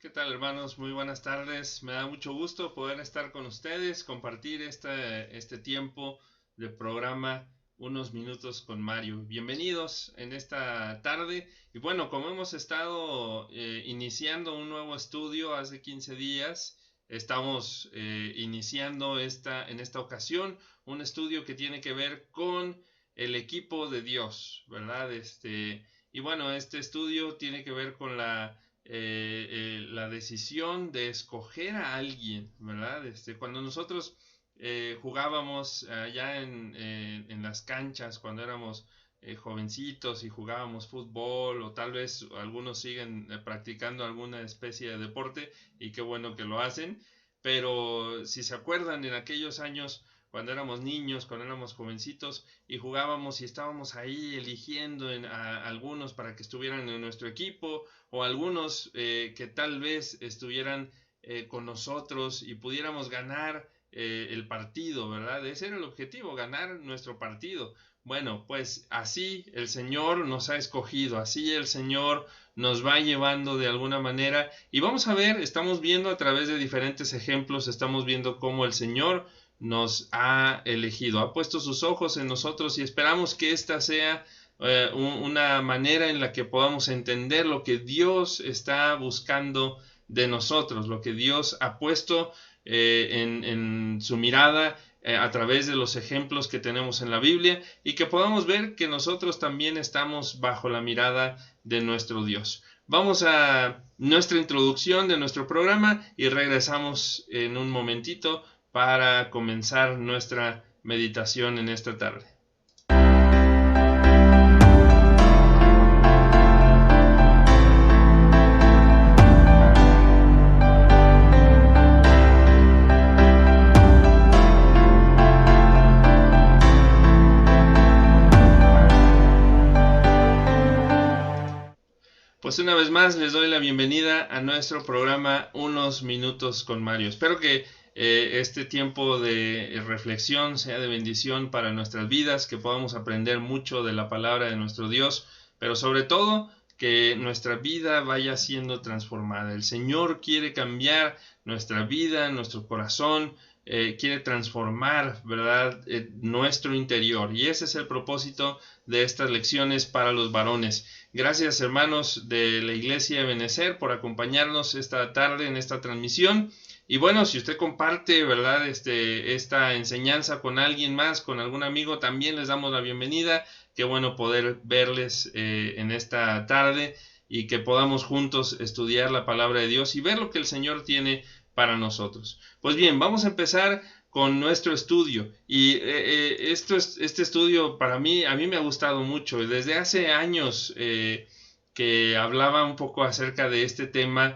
¿Qué tal, hermanos? Muy buenas tardes. Me da mucho gusto poder estar con ustedes, compartir este tiempo de programa Unos Minutos con Mario. Bienvenidos en esta tarde. Y bueno, como hemos estado iniciando un nuevo estudio hace 15 días, estamos iniciando en esta ocasión un estudio que tiene que ver con el equipo de Dios, ¿verdad? Y bueno, este estudio tiene que ver con la decisión de escoger a alguien, ¿verdad? Cuando nosotros jugábamos allá en las canchas, cuando éramos jovencitos y jugábamos fútbol, o tal vez algunos siguen practicando alguna especie de deporte, y qué bueno que lo hacen, pero si se acuerdan, en aquellos años cuando éramos niños, cuando éramos jovencitos y jugábamos y estábamos ahí eligiendo a algunos para que estuvieran en nuestro equipo, o algunos que tal vez estuvieran con nosotros y pudiéramos ganar el partido, ¿verdad? Ese era el objetivo, ganar nuestro partido. Bueno, pues así el Señor nos ha escogido, así el Señor nos va llevando de alguna manera, y vamos a ver, estamos viendo a través de diferentes ejemplos, estamos viendo cómo el Señor nos ha elegido, ha puesto sus ojos en nosotros, y esperamos que esta sea una manera en la que podamos entender lo que Dios está buscando de nosotros, lo que Dios ha puesto en su mirada a través de los ejemplos que tenemos en la Biblia, y que podamos ver que nosotros también estamos bajo la mirada de nuestro Dios. Vamos a nuestra introducción de nuestro programa y regresamos en un momentito para comenzar nuestra meditación en esta tarde. Pues una vez más les doy la bienvenida a nuestro programa Unos Minutos con Mario. Espero que este tiempo de reflexión sea de bendición para nuestras vidas, que podamos aprender mucho de la palabra de nuestro Dios, pero sobre todo que nuestra vida vaya siendo transformada. El Señor quiere cambiar nuestra vida, nuestro corazón, quiere transformar, ¿verdad?, nuestro interior, y ese es el propósito de estas lecciones para los varones. Gracias, hermanos de la Iglesia Ebenezer, por acompañarnos esta tarde en esta transmisión. Y bueno, si usted comparte, ¿verdad?, esta enseñanza con alguien más, con algún amigo, también les damos la bienvenida. Qué bueno poder verles en esta tarde, y que podamos juntos estudiar la palabra de Dios y ver lo que el Señor tiene para nosotros. Pues bien, vamos a empezar con nuestro estudio, y este estudio a mí me ha gustado mucho. Desde hace años que hablaba un poco acerca de este tema,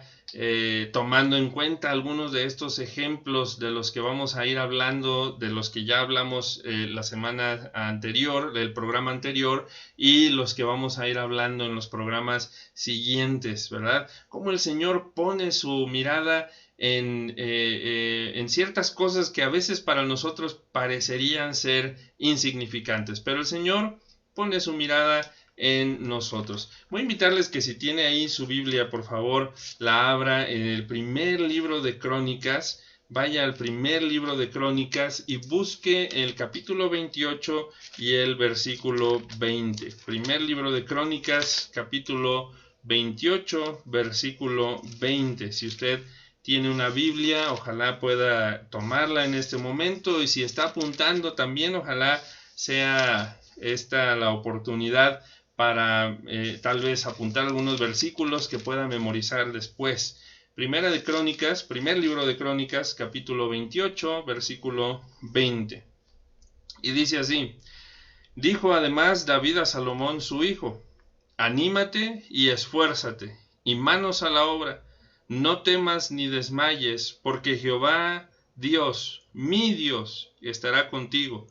tomando en cuenta algunos de estos ejemplos de los que vamos a ir hablando, de los que ya hablamos la semana anterior, del programa anterior, y los que vamos a ir hablando en los programas siguientes, ¿verdad? Cómo el Señor pone su mirada en ciertas cosas que a veces para nosotros parecerían ser insignificantes, pero el Señor pone su mirada en nosotros. Voy a invitarles que si tiene ahí su Biblia, por favor, la abra en el primer libro de Crónicas. Vaya al primer libro de Crónicas y busque el capítulo 28 y el versículo 20. Primer libro de Crónicas, capítulo 28, versículo 20. Si usted tiene una Biblia, ojalá pueda tomarla en este momento, y si está apuntando también, ojalá sea esta la oportunidad para tal vez apuntar algunos versículos que pueda memorizar después. Primera de Crónicas, primer libro de Crónicas, capítulo 28, versículo 20. Y dice así: dijo además David a Salomón su hijo: anímate y esfuérzate, y manos a la obra. No temas ni desmayes, porque Jehová Dios, mi Dios, estará contigo.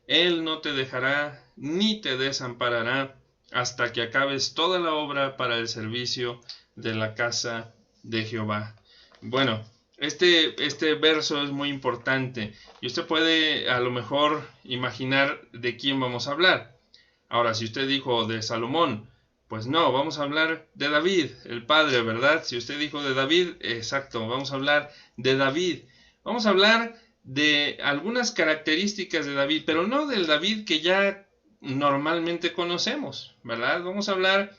Él no te dejará ni te desamparará hasta que acabes toda la obra para el servicio de la casa de Jehová. Bueno, este verso es muy importante, y usted puede a lo mejor imaginar de quién vamos a hablar. Ahora, si usted dijo de Salomón, Pues no, vamos a hablar de David, el padre, ¿verdad? Si usted dijo de David, exacto, vamos a hablar de David. Vamos a hablar de algunas características de David, pero no del David que ya normalmente conocemos, ¿verdad? Vamos a hablar,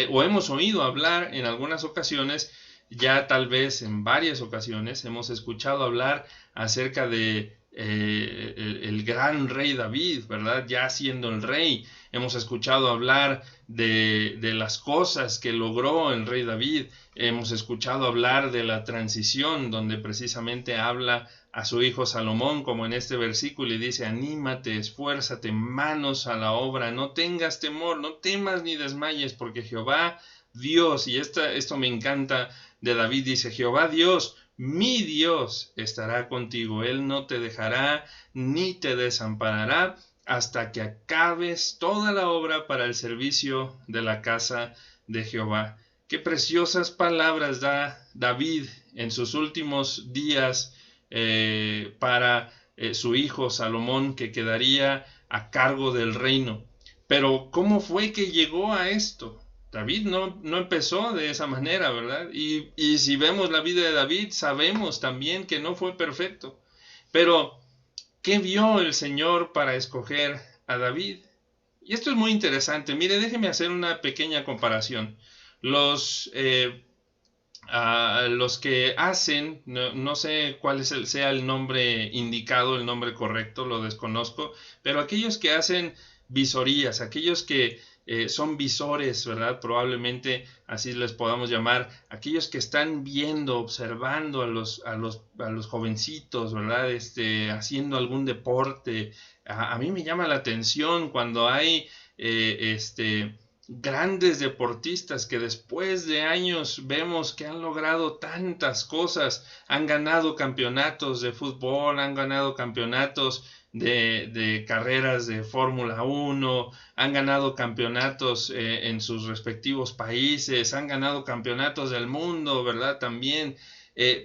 o hemos oído hablar en algunas ocasiones, ya tal vez en varias ocasiones, hemos escuchado hablar acerca de el gran rey David, ¿verdad? Ya siendo el rey, hemos escuchado hablar de las cosas que logró el rey David, hemos escuchado hablar de la transición, donde precisamente habla a su hijo Salomón, como en este versículo, y dice: anímate, esfuérzate, manos a la obra, no tengas temor, no temas ni desmayes, porque Jehová Dios, y esto me encanta de David, dice: Jehová Dios, mi Dios estará contigo, Él no te dejará ni te desamparará hasta que acabes toda la obra para el servicio de la casa de Jehová. Qué preciosas palabras da David en sus últimos días para su hijo Salomón, que quedaría a cargo del reino. Pero ¿cómo fue que llegó a esto? David no empezó de esa manera, ¿verdad? Y si vemos la vida de David, sabemos también que no fue perfecto. Pero, ¿qué vio el Señor para escoger a David? Y esto es muy interesante. Mire, déjeme hacer una pequeña comparación. Los que hacen, no sé cuál sea el nombre indicado, el nombre correcto, lo desconozco, pero aquellos que hacen visorías, aquellos que son visores, ¿verdad? Probablemente así les podamos llamar, aquellos que están viendo, observando a los jovencitos, ¿verdad? Haciendo algún deporte. A mí me llama la atención cuando hay grandes deportistas que después de años vemos que han logrado tantas cosas, han ganado campeonatos de fútbol, han ganado campeonatos de carreras de Fórmula 1, han ganado campeonatos en sus respectivos países, han ganado campeonatos del mundo, ¿verdad? También,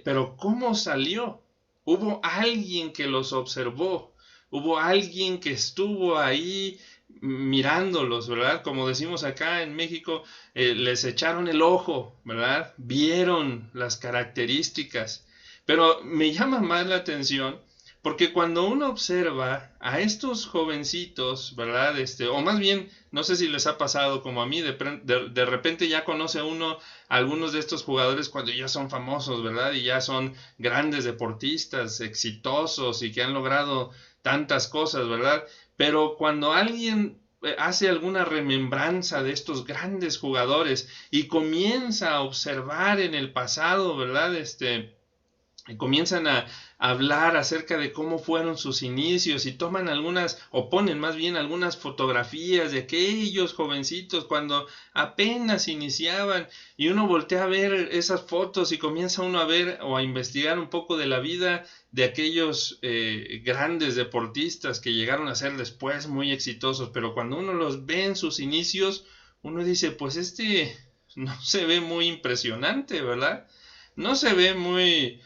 pero ¿cómo salió? Hubo alguien que los observó, hubo alguien que estuvo ahí mirándolos, ¿verdad? Como decimos acá en México, les echaron el ojo, ¿verdad? Vieron las características. Pero me llama más la atención porque cuando uno observa a estos jovencitos, ¿verdad? O más bien, no sé si les ha pasado como a mí, de repente ya conoce uno a algunos de estos jugadores cuando ya son famosos, ¿verdad? Y ya son grandes deportistas, exitosos y que han logrado tantas cosas, ¿verdad? Pero cuando alguien hace alguna remembranza de estos grandes jugadores y comienza a observar en el pasado, ¿verdad? Comienzan a hablar acerca de cómo fueron sus inicios y toman algunas, o ponen más bien algunas fotografías de aquellos jovencitos cuando apenas iniciaban, y uno voltea a ver esas fotos y comienza uno a ver o a investigar un poco de la vida de aquellos grandes deportistas que llegaron a ser después muy exitosos, pero cuando uno los ve en sus inicios, uno dice, pues no se ve muy impresionante, ¿verdad? No se ve muy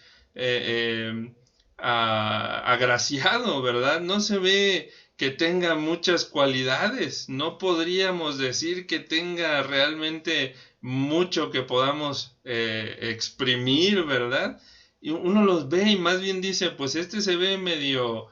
agraciado, ¿verdad? No se ve que tenga muchas cualidades. No podríamos decir que tenga realmente mucho que podamos exprimir, ¿verdad? Y uno los ve y más bien dice, pues se ve medio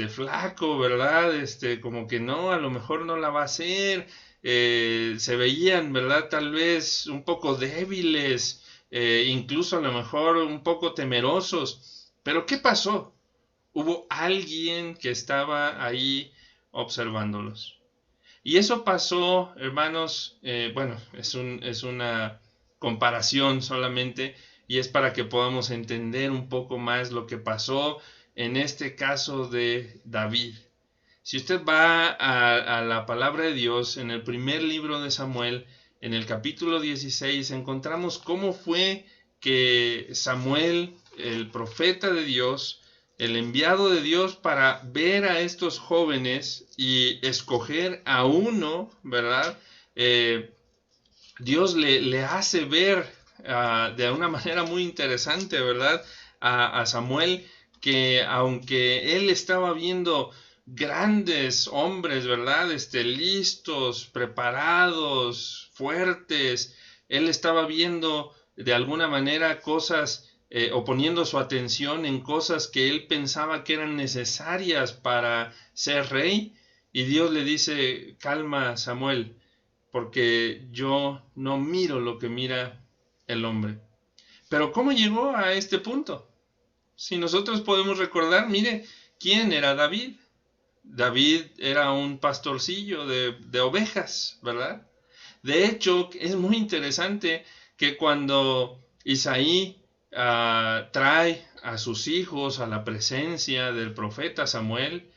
flaco, ¿verdad? Como que no, a lo mejor no la va a hacer. Se veían, ¿verdad? Tal vez un poco débiles, incluso a lo mejor un poco temerosos. Pero ¿qué pasó? Hubo alguien que estaba ahí observándolos. Y eso pasó, hermanos, bueno, es una comparación solamente, y es para que podamos entender un poco más lo que pasó en este caso de David. Si usted va a la palabra de Dios, en el primer libro de Samuel, en el capítulo 16, encontramos cómo fue que Samuel, el profeta de Dios, el enviado de Dios para ver a estos jóvenes y escoger a uno, ¿verdad? Dios le hace ver de una manera muy interesante, ¿verdad? A Samuel, que aunque él estaba viendo grandes hombres, ¿verdad? Listos, preparados, fuertes. Él estaba viendo de alguna manera cosas o poniendo su atención en cosas que él pensaba que eran necesarias para ser rey. Y Dios le dice, calma, Samuel, porque yo no miro lo que mira el hombre. Pero ¿cómo llegó a este punto? Si nosotros podemos recordar, mire, ¿quién era David? David era un pastorcillo de ovejas, ¿verdad? De hecho, es muy interesante que cuando Isaí trae a sus hijos a la presencia del profeta Samuel,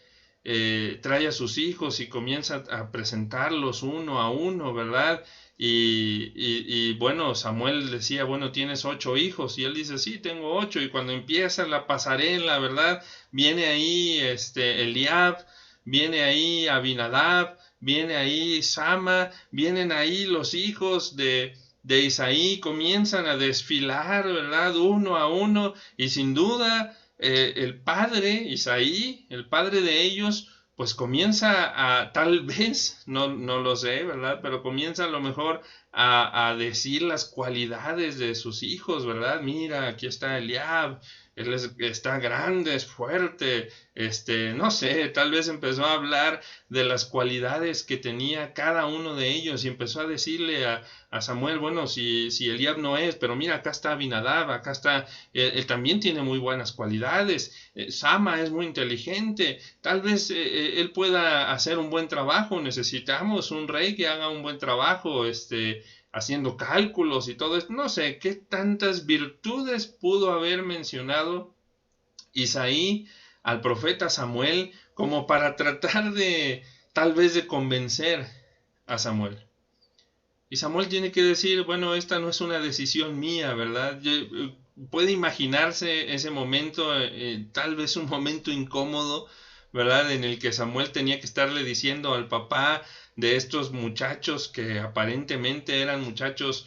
trae a sus hijos y comienza a presentarlos uno a uno, ¿verdad? Y bueno, Samuel decía, bueno, tienes 8 hijos, y él dice, sí, tengo 8, y cuando empieza la pasarela, ¿verdad? Viene ahí Eliab, viene ahí Abinadab, viene ahí Sama, vienen ahí los hijos de Isaí, comienzan a desfilar, ¿verdad? Uno a uno, y sin duda el padre, Isaí, el padre de ellos, pues comienza tal vez, no lo sé, ¿verdad? Pero comienza a lo mejor a decir las cualidades de sus hijos, ¿verdad? Mira, aquí está Eliab, él está grande, es fuerte, no sé, tal vez empezó a hablar de las cualidades que tenía cada uno de ellos y empezó a decirle a Samuel, bueno, si Eliab no es, pero mira, acá está Abinadab, acá está, él también tiene muy buenas cualidades, Sama es muy inteligente, tal vez él pueda hacer un buen trabajo, necesitamos un rey que haga un buen trabajo, haciendo cálculos y todo esto, no sé qué tantas virtudes pudo haber mencionado Isaí al profeta Samuel como para tratar de tal vez de convencer a Samuel. Y Samuel tiene que decir, bueno, esta no es una decisión mía, ¿verdad? Puede imaginarse ese momento, tal vez un momento incómodo, ¿verdad? En el que Samuel tenía que estarle diciendo al papá de estos muchachos que aparentemente eran muchachos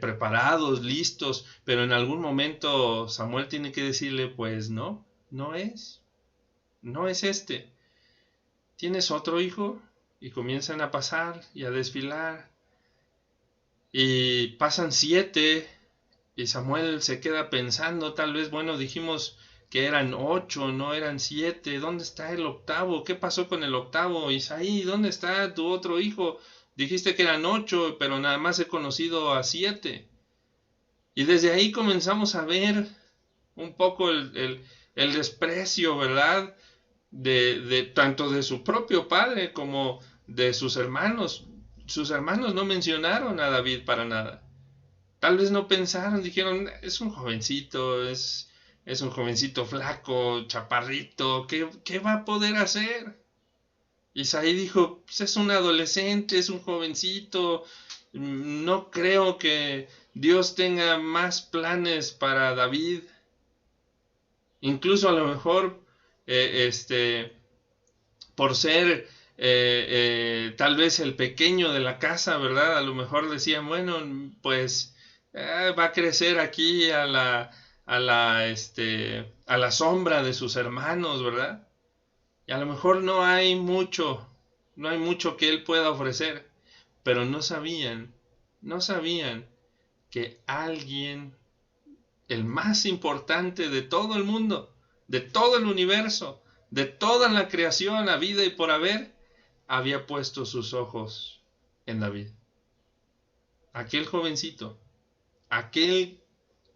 preparados, listos, pero en algún momento Samuel tiene que decirle, pues no, no es este. ¿Tienes otro hijo? Y comienzan a pasar y a desfilar. Y pasan 7 y Samuel se queda pensando, tal vez, bueno, dijimos que eran 8, no eran 7, ¿dónde está el octavo? ¿Qué pasó con el octavo? Isaí, ¿dónde está tu otro hijo? Dijiste que eran 8, pero nada más he conocido a 7. Y desde ahí comenzamos a ver un poco el desprecio, ¿verdad? De tanto de su propio padre como de sus hermanos. Sus hermanos no mencionaron a David para nada. Tal vez no pensaron, dijeron, es un jovencito, es un jovencito flaco, chaparrito, ¿qué va a poder hacer? Isaí dijo, pues es un adolescente, es un jovencito, no creo que Dios tenga más planes para David. Incluso a lo mejor, por ser tal vez el pequeño de la casa, ¿verdad? A lo mejor decían, bueno, pues va a crecer aquí a la sombra de sus hermanos, ¿verdad? Y a lo mejor no hay mucho que él pueda ofrecer, pero no sabían que alguien, el más importante de todo el mundo, de todo el universo, de toda la creación, habida y por haber, había puesto sus ojos en David. Aquel jovencito, aquel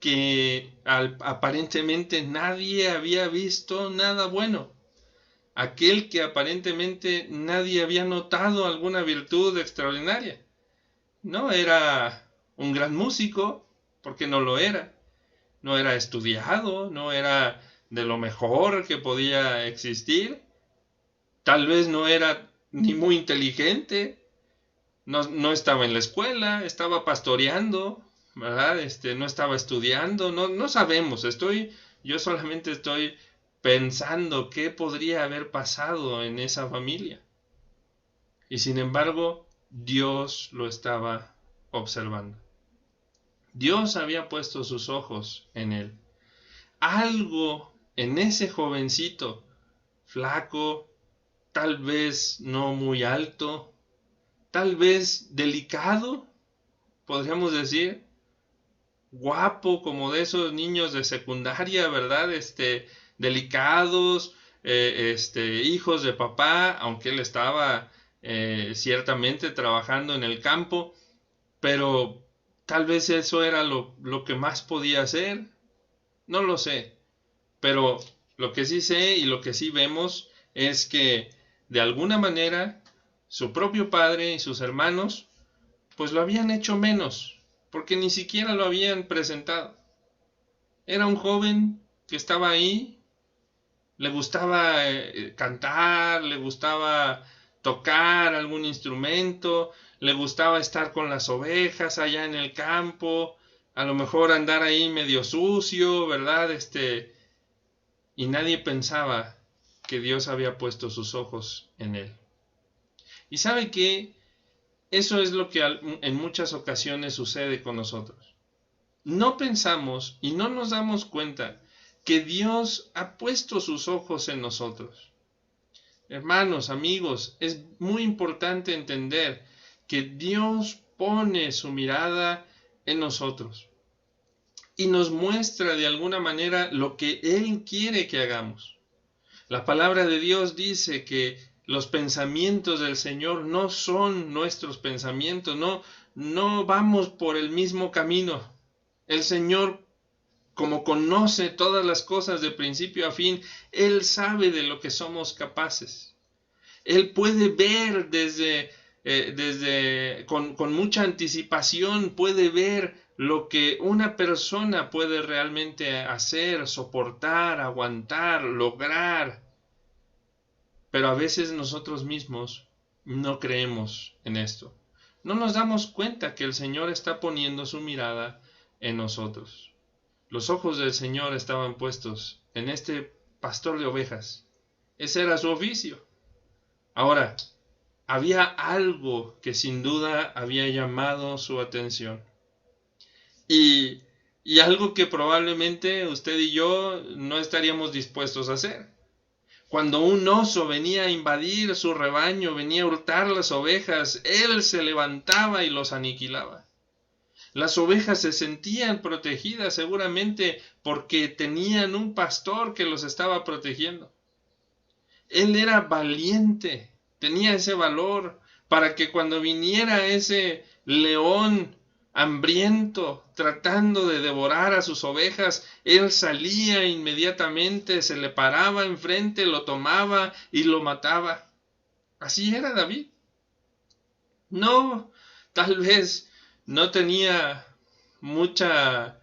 que aparentemente nadie había visto nada bueno, aquel que aparentemente nadie había notado alguna virtud extraordinaria. No era un gran músico, porque no lo era, no era estudiado, no era de lo mejor que podía existir, tal vez no era ni muy inteligente, no estaba en la escuela, estaba pastoreando, ¿verdad? No estaba estudiando, no sabemos, yo solamente estoy pensando qué podría haber pasado en esa familia. Y sin embargo, Dios lo estaba observando. Dios había puesto sus ojos en él. Algo en ese jovencito, flaco, tal vez no muy alto, tal vez delicado, podríamos decir, guapo, como de esos niños de secundaria, ¿verdad? Delicados, hijos de papá, aunque él estaba ciertamente trabajando en el campo, pero tal vez eso era lo que más podía hacer, no lo sé, pero lo que sí sé y lo que sí vemos es que de alguna manera su propio padre y sus hermanos pues lo habían hecho menos, porque ni siquiera lo habían presentado. Era un joven que estaba ahí, le gustaba cantar, le gustaba tocar algún instrumento, le gustaba estar con las ovejas allá en el campo, a lo mejor andar ahí medio sucio, ¿verdad? Y nadie pensaba que Dios había puesto sus ojos en él. ¿Y sabe qué? Eso es lo que en muchas ocasiones sucede con nosotros. No pensamos y no nos damos cuenta que Dios ha puesto sus ojos en nosotros. Hermanos, amigos, es muy importante entender que Dios pone su mirada en nosotros y nos muestra de alguna manera lo que Él quiere que hagamos. La palabra de Dios dice que los pensamientos del Señor no son nuestros pensamientos, no vamos por el mismo camino. El Señor, como conoce todas las cosas de principio a fin, Él sabe de lo que somos capaces. Él puede ver con mucha anticipación, puede ver lo que una persona puede realmente hacer, soportar, aguantar, lograr. Pero a veces nosotros mismos no creemos en esto. No nos damos cuenta que el Señor está poniendo su mirada en nosotros. Los ojos del Señor estaban puestos en este pastor de ovejas. Ese era su oficio. Ahora, había algo que sin duda había llamado su atención. Y algo que probablemente usted y yo no estaríamos dispuestos a hacer. Cuando un oso venía a invadir su rebaño, venía a hurtar las ovejas, él se levantaba y los aniquilaba. Las ovejas se sentían protegidas seguramente porque tenían un pastor que los estaba protegiendo. Él era valiente, tenía ese valor para que cuando viniera ese león hambriento tratando de devorar a sus ovejas, él salía inmediatamente, se le paraba enfrente, lo tomaba y lo mataba. Así era David. No, tal vez no tenía mucha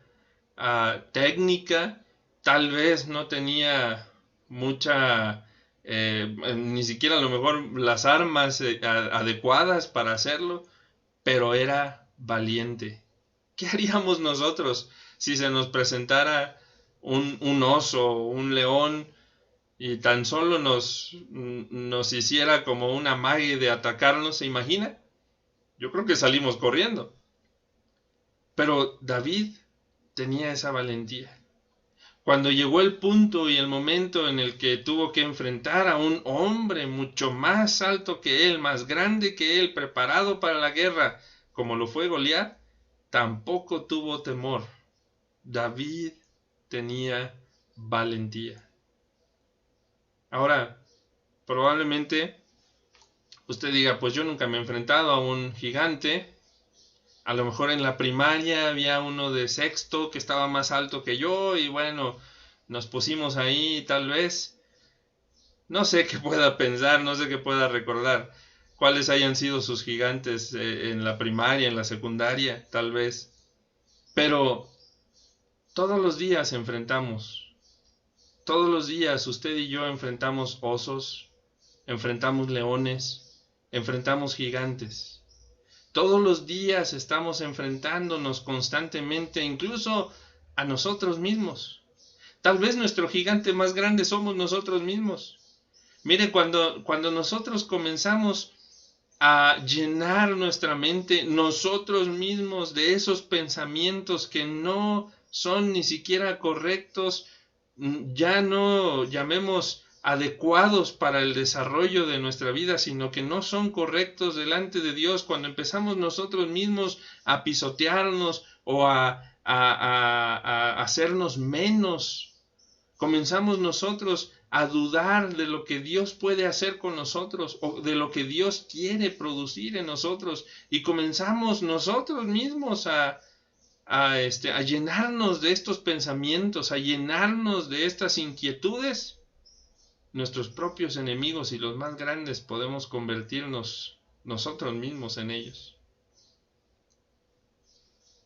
técnica, tal vez no tenía mucha, ni siquiera a lo mejor las armas adecuadas para hacerlo, pero era valiente. ¿Qué haríamos nosotros si se nos presentara un oso o un león y tan solo nos hiciera como una magia de atacarnos? ¿Se imagina? Yo creo que salimos corriendo. Pero David tenía esa valentía. Cuando llegó el punto y el momento en el que tuvo que enfrentar a un hombre mucho más alto que él, más grande que él, preparado para la guerra, como lo fue Goliat, tampoco tuvo temor. David tenía valentía. Ahora, probablemente usted diga, pues yo nunca me he enfrentado a un gigante. A lo mejor en la primaria había uno de sexto que estaba más alto que yo y bueno, nos pusimos ahí tal vez. No sé qué pueda pensar, no sé qué pueda recordar, cuáles hayan sido sus gigantes en la primaria, en la secundaria, tal vez. Pero todos los días enfrentamos, todos los días usted y yo enfrentamos osos, enfrentamos leones, enfrentamos gigantes. Todos los días estamos enfrentándonos constantemente, incluso a nosotros mismos. Tal vez nuestro gigante más grande somos nosotros mismos. Mire, cuando nosotros comenzamos a llenar nuestra mente nosotros mismos de esos pensamientos que no son ni siquiera correctos, ya no llamemos adecuados para el desarrollo de nuestra vida, sino que no son correctos delante de Dios. Cuando empezamos nosotros mismos a pisotearnos o a hacernos menos, comenzamos nosotros a dudar de lo que Dios puede hacer con nosotros o de lo que Dios quiere producir en nosotros, y comenzamos nosotros mismos a llenarnos de estos pensamientos, a llenarnos de estas inquietudes. Nuestros propios enemigos y los más grandes podemos convertirnos nosotros mismos en ellos.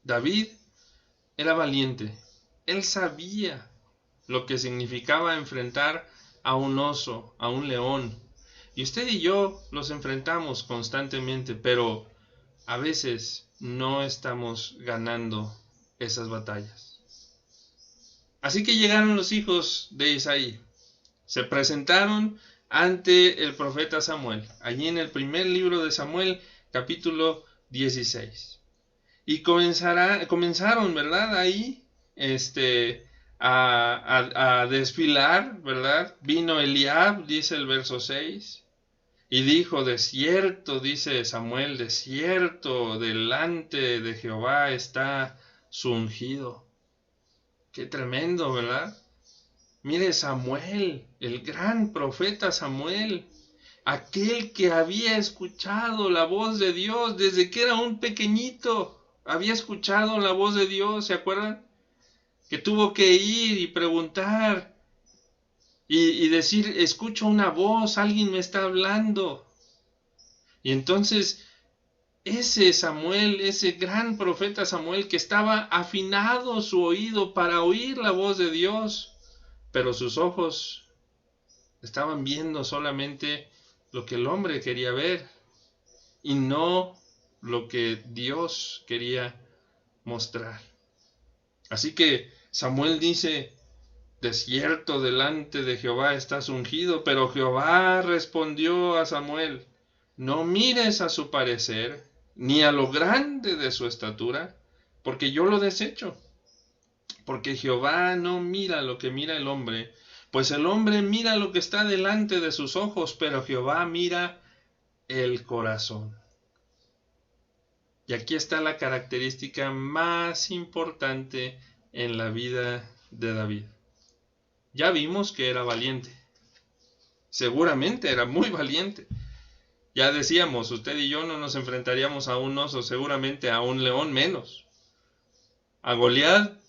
David era valiente. Él sabía lo que significaba enfrentar a un oso, a un león. Y usted y yo los enfrentamos constantemente, pero a veces no estamos ganando esas batallas. Así que llegaron los hijos de Isaí. Se presentaron ante el profeta Samuel, allí en el primer libro de Samuel, capítulo 16. Y comenzaron, ¿verdad? Ahí, a desfilar, ¿verdad? Vino Eliab, dice el verso 6, y dijo: de cierto, dice Samuel, de cierto, delante de Jehová está su ungido. Qué tremendo, ¿verdad? Mire, Samuel, el gran profeta Samuel, aquel que había escuchado la voz de Dios desde que era un pequeñito, había escuchado la voz de Dios, ¿se acuerdan? Que tuvo que ir y preguntar y decir: escucho una voz, alguien me está hablando. Y entonces ese Samuel, ese gran profeta Samuel, que estaba afinado su oído para oír la voz de Dios, pero sus ojos estaban viendo solamente lo que el hombre quería ver y no lo que Dios quería mostrar. Así que Samuel dice: de cierto, delante de Jehová estás ungido. Pero Jehová respondió a Samuel: no mires a su parecer, ni a lo grande de su estatura, porque yo lo desecho. Porque Jehová no mira lo que mira el hombre, pues el hombre mira lo que está delante de sus ojos, pero Jehová mira el corazón. Y aquí está la característica más importante en la vida de David. Ya vimos que era valiente. Seguramente era muy valiente. Ya decíamos, usted y yo no nos enfrentaríamos a un oso, seguramente a un león menos. A Goliat,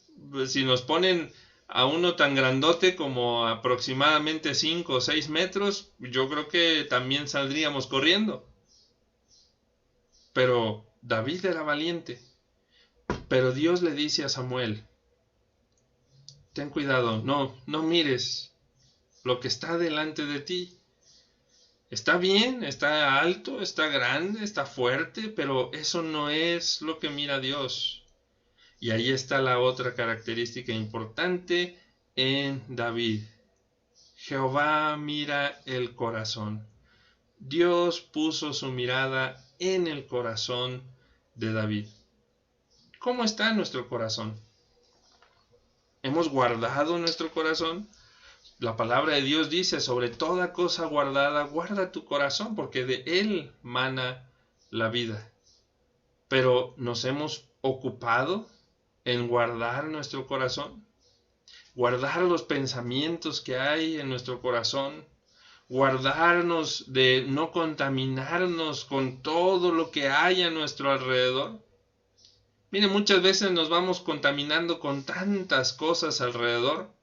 si nos ponen a uno tan grandote como aproximadamente 5 o 6 metros, yo creo que también saldríamos corriendo. Pero David era valiente. Pero Dios le dice a Samuel: ten cuidado, no mires lo que está delante de ti. Está bien, está alto, está grande, está fuerte, pero eso no es lo que mira Dios. Y ahí está la otra característica importante en David. Jehová mira el corazón. Dios puso su mirada en el corazón de David. ¿Cómo está nuestro corazón? ¿Hemos guardado nuestro corazón? La palabra de Dios dice: sobre toda cosa guardada, guarda tu corazón, porque de él mana la vida. Pero ¿nos hemos ocupado en guardar nuestro corazón? Guardar los pensamientos que hay en nuestro corazón, guardarnos de no contaminarnos con todo lo que hay a nuestro alrededor. Mire, muchas veces nos vamos contaminando con tantas cosas alrededor.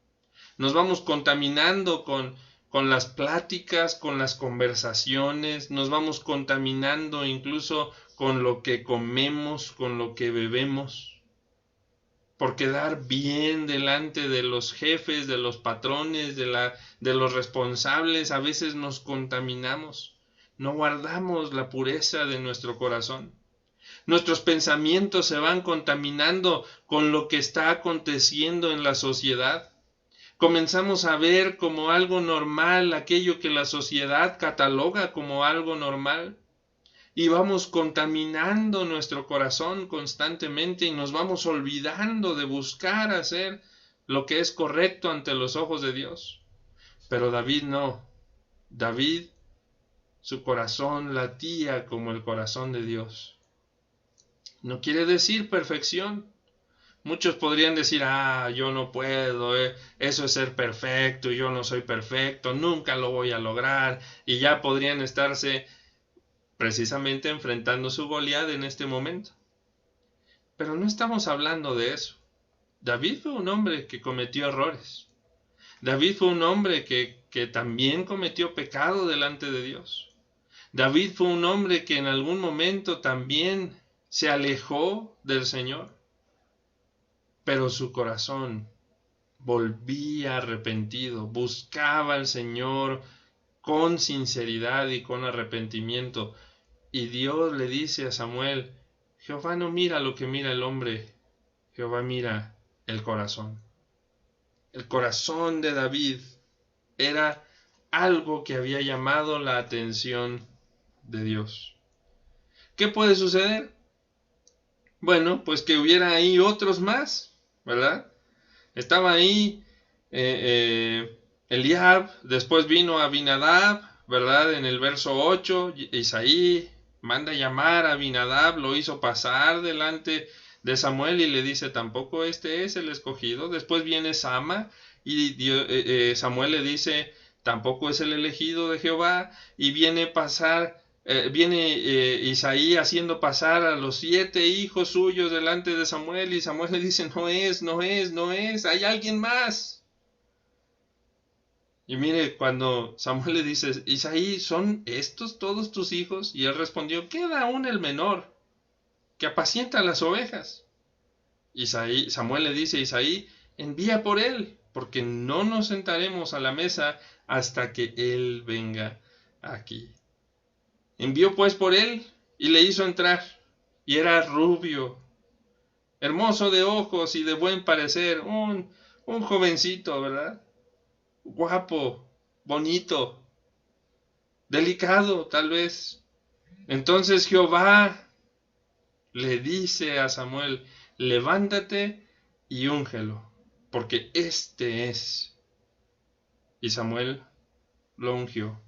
Nos vamos contaminando con las pláticas, con las conversaciones, nos vamos contaminando incluso con lo que comemos, con lo que bebemos. Por quedar bien delante de los jefes, de los patrones, de los responsables, a veces nos contaminamos. No guardamos la pureza de nuestro corazón. Nuestros pensamientos se van contaminando con lo que está aconteciendo en la sociedad. Comenzamos a ver como algo normal aquello que la sociedad cataloga como algo normal. Y vamos contaminando nuestro corazón constantemente y nos vamos olvidando de buscar hacer lo que es correcto ante los ojos de Dios. Pero David no. David, su corazón latía como el corazón de Dios. No quiere decir perfección. Muchos podrían decir, yo no puedo, eso es ser perfecto, yo no soy perfecto, nunca lo voy a lograr, y ya podrían estarse precisamente enfrentando su Goliat en este momento. Pero no estamos hablando de eso. David fue un hombre que cometió errores. David fue un hombre que también cometió pecado delante de Dios. David fue un hombre que en algún momento también se alejó del Señor. Pero su corazón volvía arrepentido, buscaba al Señor con sinceridad y con arrepentimiento. Y Dios le dice a Samuel, Jehová no mira lo que mira el hombre, Jehová mira el corazón. El corazón de David era algo que había llamado la atención de Dios. ¿Qué puede suceder? Bueno, pues que hubiera ahí otros más, ¿verdad? Estaba ahí Eliab, después vino Abinadab, ¿verdad? En el verso 8, Isaí manda llamar a Abinadab, lo hizo pasar delante de Samuel y le dice, tampoco este es el escogido. Después viene Sama y Samuel le dice, tampoco es el elegido de Jehová. Y viene Isaí haciendo pasar a los 7 hijos suyos delante de Samuel y Samuel le dice, no es, hay alguien más. Y mire, cuando Samuel le dice, Isaí, ¿son estos todos tus hijos? Y él respondió, queda aún el menor, que apacienta las ovejas. Samuel le dice a Isaí, envía por él, porque no nos sentaremos a la mesa hasta que él venga aquí. Envió pues por él y le hizo entrar, y era rubio, hermoso de ojos y de buen parecer, un jovencito, ¿verdad? Guapo, bonito, delicado tal vez. Entonces Jehová le dice a Samuel, levántate y úngelo, porque este es. Y Samuel lo ungió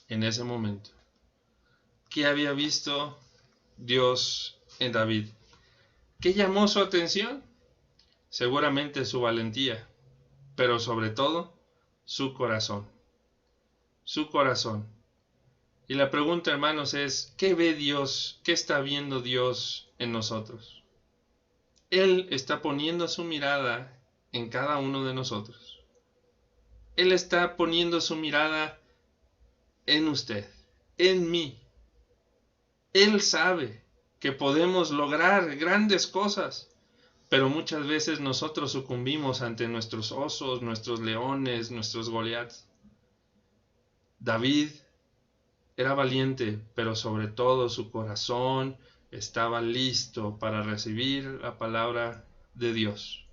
en ese momento. ¿Qué había visto Dios en David? ¿Qué llamó su atención? Seguramente su valentía, pero sobre todo su corazón. Su corazón. Y la pregunta, hermanos, es, ¿qué ve Dios? ¿Qué está viendo Dios en nosotros? Él está poniendo su mirada en cada uno de nosotros. Él está poniendo su mirada en usted, en mí. Él sabe que podemos lograr grandes cosas, pero muchas veces nosotros sucumbimos ante nuestros osos, nuestros leones, nuestros Goliaths. David era valiente, pero sobre todo su corazón estaba listo para recibir la palabra de Dios.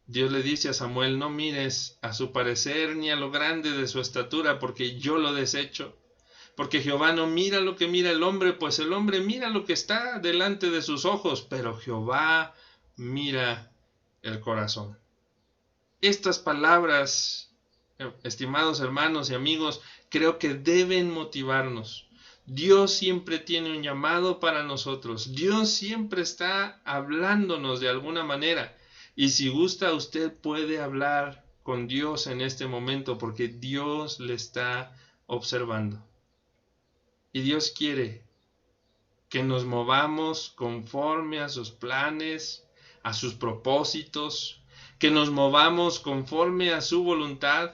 Dios le dice a Samuel, no mires a su parecer ni a lo grande de su estatura, porque yo lo desecho. Porque Jehová no mira lo que mira el hombre, pues el hombre mira lo que está delante de sus ojos, pero Jehová mira el corazón. Estas palabras, estimados hermanos y amigos, creo que deben motivarnos. Dios siempre tiene un llamado para nosotros. Dios siempre está hablándonos de alguna manera. Y si gusta, usted puede hablar con Dios en este momento, porque Dios le está observando. Y Dios quiere que nos movamos conforme a sus planes, a sus propósitos, que nos movamos conforme a su voluntad,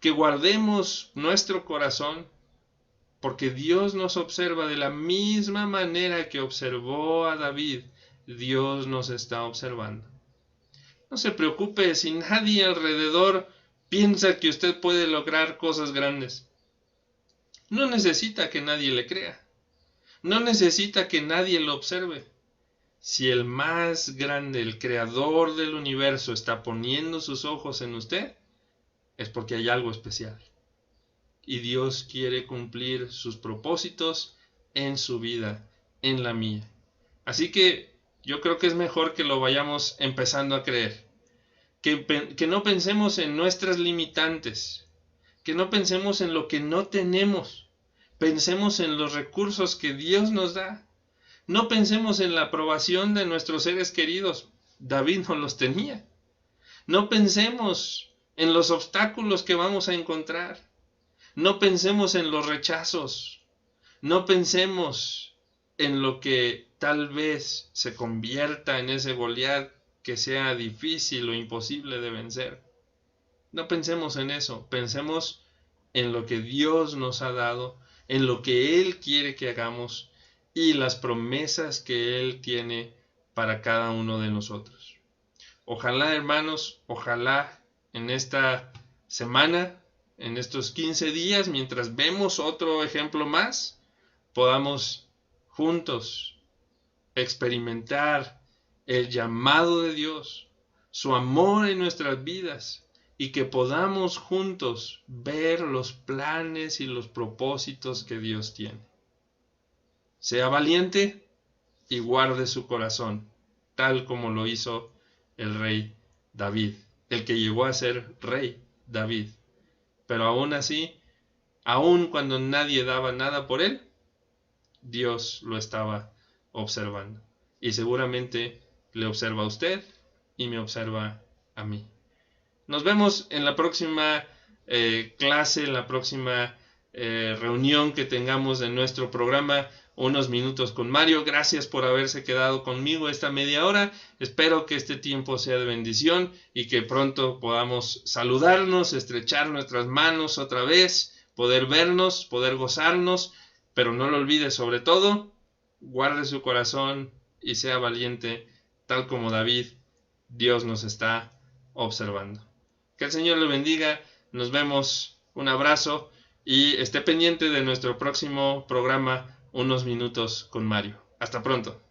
que guardemos nuestro corazón, porque Dios nos observa de la misma manera que observó a David. Dios nos está observando. No se preocupe si nadie alrededor piensa que usted puede lograr cosas grandes. No necesita que nadie le crea. No necesita que nadie lo observe. Si el más grande, el creador del universo, está poniendo sus ojos en usted, es porque hay algo especial. Y Dios quiere cumplir sus propósitos en su vida, en la mía. Así que yo creo que es mejor que lo vayamos empezando a creer. que no pensemos en nuestras limitantes, que no pensemos en lo que no tenemos, pensemos en los recursos que Dios nos da. No pensemos en la aprobación de nuestros seres queridos. David no los tenía. No pensemos en los obstáculos que vamos a encontrar. No pensemos en los rechazos. No pensemos en lo que tal vez se convierta en ese Goliat que sea difícil o imposible de vencer. No pensemos en eso. Pensemos en lo que Dios nos ha dado, en lo que Él quiere que hagamos y las promesas que Él tiene para cada uno de nosotros. Ojalá, hermanos, ojalá en esta semana, en estos 15 días, mientras vemos otro ejemplo más, podamos juntos experimentar el llamado de Dios, su amor en nuestras vidas, y que podamos juntos ver los planes y los propósitos que Dios tiene. Sea valiente y guarde su corazón, tal como lo hizo el rey David, el que llegó a ser rey David. Pero aún así, aún cuando nadie daba nada por él, Dios lo estaba observando. Y seguramente le observa a usted y me observa a mí. Nos vemos en la próxima clase, en la próxima reunión que tengamos de nuestro programa Unos Minutos con Mario. Gracias por haberse quedado conmigo esta media hora. Espero que este tiempo sea de bendición y que pronto podamos saludarnos, estrechar nuestras manos otra vez, poder vernos, poder gozarnos. Pero no lo olvide, sobre todo, guarde su corazón y sea valiente, tal como David. Dios nos está observando. Que el Señor le bendiga, nos vemos, un abrazo y esté pendiente de nuestro próximo programa Unos Minutos con Mario. Hasta pronto.